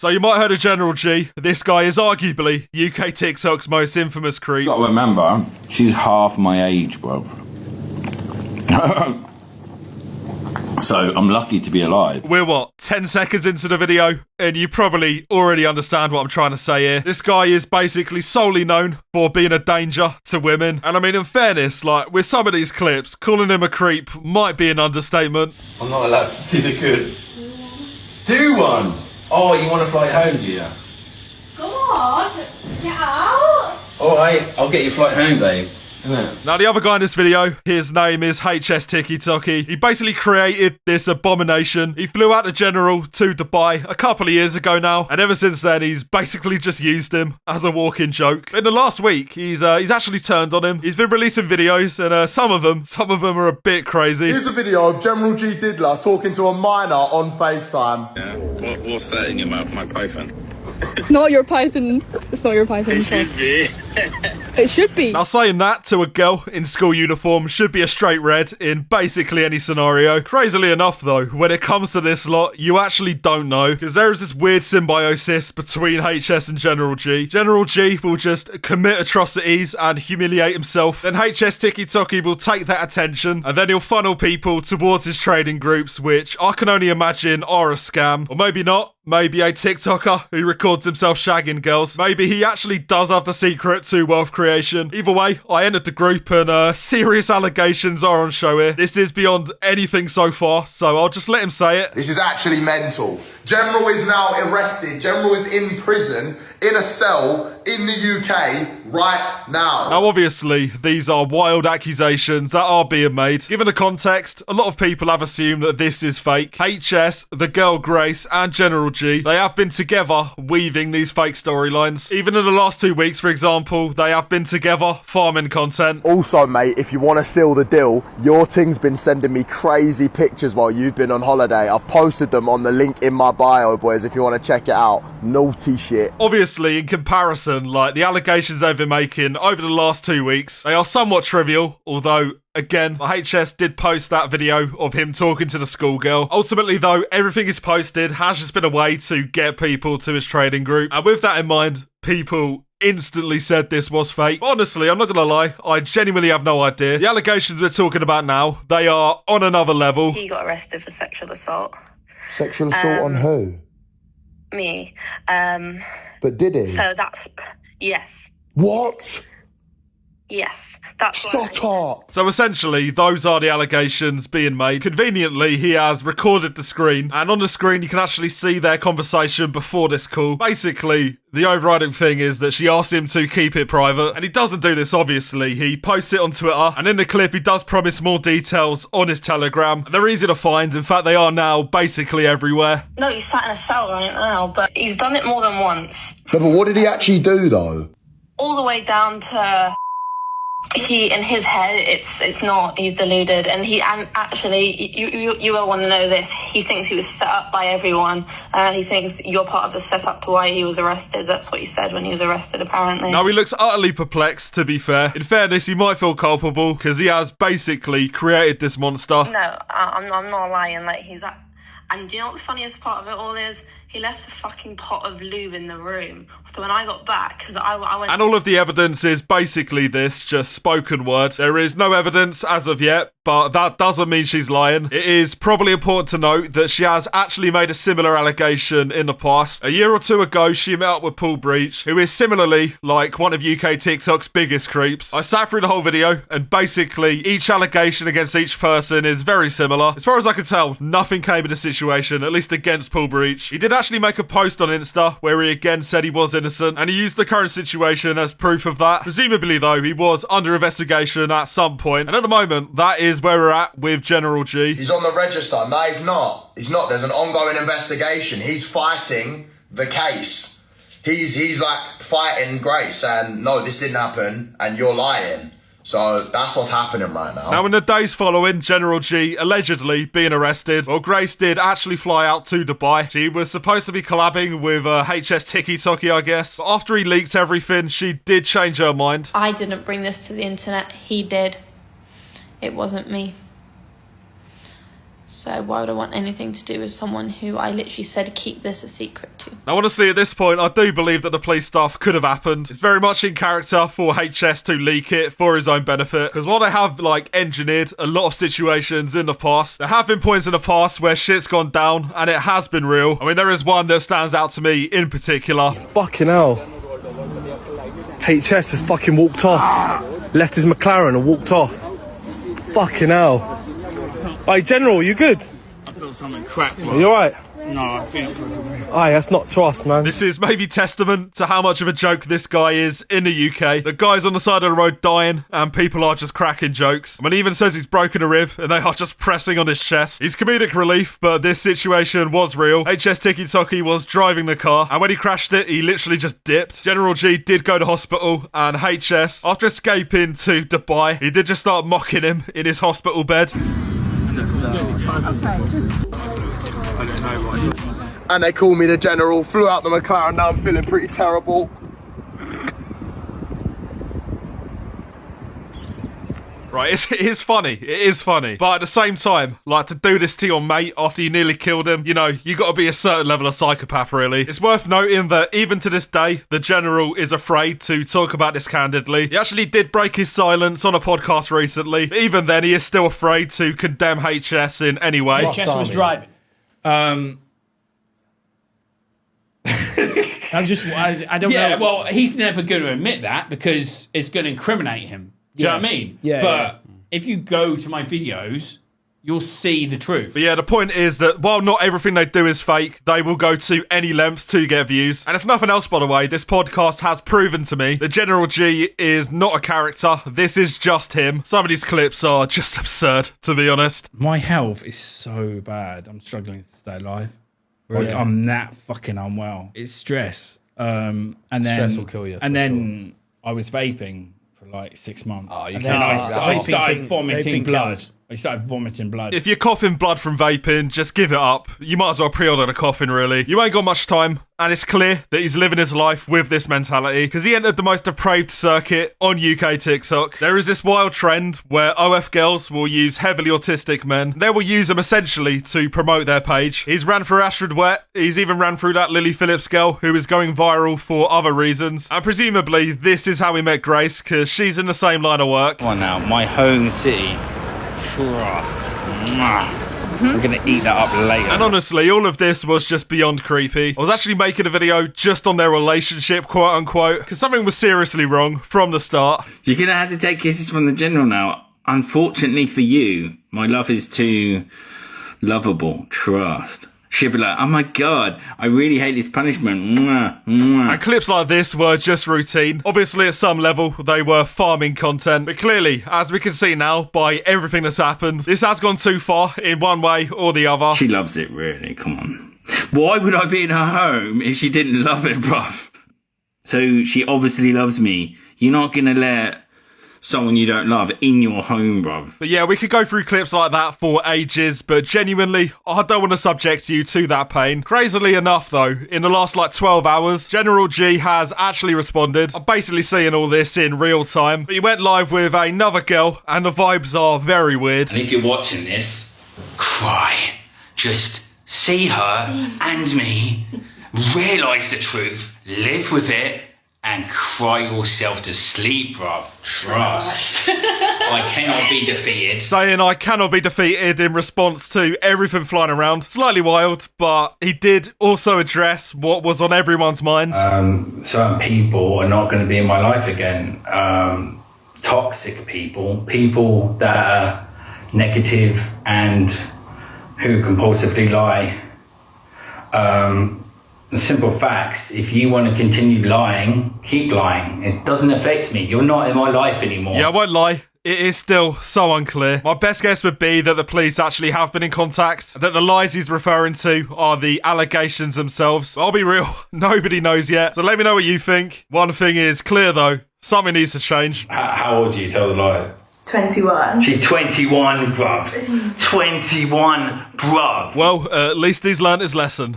So you might have heard of General G. This guy is arguably UK TikTok's most infamous creep. You gotta remember, she's half my age, bruv. So I'm lucky to be alive. We're what, 10 seconds into the video? And you probably already understand what I'm trying to say here. This guy is basically solely known for being a danger to women. And I mean, in fairness, like, with some of these clips, calling him a creep might be an understatement. I'm not allowed to see the goods. Do one! Oh, you want to fly home, do you? Go on, get out. Alright, I'll get your flight home, babe. Now, the other guy in this video, his name is HS TikToky. He basically created this abomination. He flew out the General to Dubai a couple of years ago now, and ever since then, he's basically just used him as a walking joke. In the last week, he's actually turned on him. He's been releasing videos, and some of them are a bit crazy. Here's a video of General G Diddler talking to a minor on FaceTime. Yeah, what's that in your mouth, my python? Not your python. It's not your python. It should be. It should be. Now, saying that to a girl in school uniform should be a straight red in basically any scenario. Crazily enough, though, when it comes to this lot, you actually don't know, because there is this weird symbiosis between HS and General G. General G will just commit atrocities and humiliate himself. Then HS TikToky will take that attention, and then he'll funnel people towards his trading groups, which I can only imagine are a scam. Or maybe not. Maybe a TikToker who records himself shagging girls. Maybe he actually does have the secret to wealth creation. Either way, I entered the group and serious allegations are on show here. This is beyond anything so far, so I'll just let him say it. This is actually mental. General is now arrested. General is in prison, in a cell, in the UK, right now. Now, obviously, these are wild accusations that are being made. Given the context, a lot of people have assumed that this is fake. HS, the girl Grace, and General G, they have been together weaving these fake storylines. Even in the last 2 weeks, for example, they have been together farming content. Also, mate, if you want to seal the deal, your thing's been sending me crazy pictures while you've been on holiday. I've posted them on the link in my bio, boys, if you want to check it out. Naughty shit. Obviously, in comparison, like, the allegations they've been making over the last 2 weeks, they are somewhat trivial, although again, HS did post that video of him talking to the schoolgirl. Ultimately, though, everything he's posted has just been a way to get people to his trading group. And with that in mind, people instantly said this was fake. Honestly, I'm not gonna lie, I genuinely have no idea. The allegations we're talking about now, they are on another level. He got arrested for sexual assault. Sexual assault on who? Me. But did he? So that's... Yes. What? Yes. That's Shut up! So essentially, those are the allegations being made. Conveniently, he has recorded the screen, and on the screen you can actually see their conversation before this call. Basically, the overriding thing is that she asked him to keep it private, and he doesn't do this, obviously. He posts it on Twitter, and in the clip he does promise more details on his Telegram. They're easy to find. In fact, they are now basically everywhere. No, he's sat in a cell right now, but he's done it more than once. No, but what did he actually do, though? All the way down to... He, in his head, it's not, he's deluded, and actually, you will want to know this, he thinks he was set up by everyone, he thinks you're part of the setup to why he was arrested. That's what he said when he was arrested, apparently. Now, he looks utterly perplexed, to be fair. In fairness, he might feel culpable, because he has basically created this monster. No, I'm not lying, like, and do you know what the funniest part of it all is? He left a fucking pot of lube in the room. So when I got back, because I went... And all of the evidence is basically this, just spoken word. There is no evidence as of yet, but that doesn't mean she's lying. It is probably important to note that she has actually made a similar allegation in the past. A year or two ago, she met up with Paul Breach, who is similarly like one of UK TikTok's biggest creeps. I sat through the whole video, and basically each allegation against each person is very similar. As far as I can tell, nothing came of the situation, at least against Paul Breach. He did actually make a post on Insta where he again said he was innocent, and he used the current situation as proof of that. Presumably, though, he was under investigation at some point, and at the moment, that is where we're at with General G. He's on the register. No, he's not. He's not. There's an ongoing investigation. He's fighting the case. He's like fighting Grace, and no, this didn't happen, and you're lying. So that's what's happening right now. Now, in the days following General G allegedly being arrested, well, Grace did actually fly out to Dubai. She was supposed to be collabing with HS TikToky, I guess. But after he leaked everything, she did change her mind. I didn't bring this to the internet. He did. It wasn't me. So why would I want anything to do with someone who I literally said keep this a secret to? Now, honestly, at this point, I do believe that the police stuff could have happened. It's very much in character for HS to leak it for his own benefit. Because while they have, like, engineered a lot of situations in the past, there have been points in the past where shit's gone down and it has been real. I mean, there is one that stands out to me in particular. Fucking hell. HS has fucking walked off. Left his McLaren and walked off. Fucking hell. Hey, General, you good? I feel something crack, Are you alright? No, I think... Aye, that's not trust, man. This is maybe testament to how much of a joke this guy is in the UK. The guy's on the side of the road dying, and people are just cracking jokes. I mean, he even says he's broken a rib, and they are just pressing on his chest. He's comedic relief, but this situation was real. HS Tiki Toki was driving the car, and when he crashed it, he literally just dipped. General G did go to hospital, and HS, after escaping to Dubai, he did just start mocking him in his hospital bed. And they call me the General, flew out the McLaren, now I'm feeling pretty terrible. Right, it is funny. It is funny. But at the same time, like, to do this to your mate after you nearly killed him, you know, you got to be a certain level of psychopath, really. It's worth noting that even to this day, the General is afraid to talk about this candidly. He actually did break his silence on a podcast recently. But even then, he is still afraid to condemn HS in any way. HS was driving. I don't know. Yeah, well, he's never going to admit that because it's going to incriminate him. Do you know what I mean? Yeah. But if you go to my videos, you'll see the truth. But yeah, the point is that while not everything they do is fake, they will go to any lengths to get views. And if nothing else, by the way, this podcast has proven to me that General G is not a character. This is just him. Some of these clips are just absurd, to be honest. My health is so bad. I'm struggling to stay alive. Like, I'm that fucking unwell. It's stress. And then Stress will kill you, And for then I was vaping for like 6 months. Oh, you and can't then take that I off. started Vaping vomiting blood. kills. I started vomiting blood. If you're coughing blood from vaping, just give it up. You might as well pre-order the coffin, really. You ain't got much time, and it's clear that he's living his life with this mentality, because he entered the most depraved circuit on UK TikTok. There is this wild trend where OF girls will use heavily autistic men. They will use them essentially to promote their page. He's ran through Astrid Wet. He's even ran through that Lily Phillips girl who is going viral for other reasons. And presumably, this is how he met Grace, because she's in the same line of work. Come on now, my home city. Trust. We're gonna eat that up later. And honestly, all of this was just beyond creepy. I was actually making a video just on their relationship, quote unquote, because something was seriously wrong from the start. You're gonna have to take kisses from the General now. Unfortunately for you, my love is too lovable. Trust. She'll be like, oh my god, I really hate this punishment. Mwah, mwah. And clips like this were just routine. Obviously, at some level, they were farming content. But clearly, as we can see now, by everything that's happened, this has gone too far in one way or the other. She loves it, really. Come on. Why would I be in her home if she didn't love it, bruv? So she obviously loves me. You're not gonna let someone you don't love in your home, bruv. But yeah, we could go through clips like that for ages, but genuinely, I don't want to subject you to that pain. Crazily enough, though, in the last 12 hours, General G has actually responded. I'm basically seeing all this in real time. But he went live with another girl, and the vibes are very weird. And if you're watching this, cry. Just see her and me, realise the truth, live with it, and cry yourself to sleep, bruv. Trust. I cannot be defeated. Saying I cannot be defeated in response to everything flying around. Slightly wild, but he did also address what was on everyone's minds. Certain people are not going to be in my life again. Toxic people, people that are negative and who compulsively lie. The simple facts, if you want to continue lying, keep lying. It doesn't affect me. You're not in my life anymore. Yeah, I won't lie. It is still so unclear. My best guess would be that the police actually have been in contact, that the lies he's referring to are the allegations themselves. I'll be real, nobody knows yet. So let me know what you think. One thing is clear though, something needs to change. How old are you? Tell the lie. 21. She's 21, bruv. 21, bruv. Well, at least he's learnt his lesson.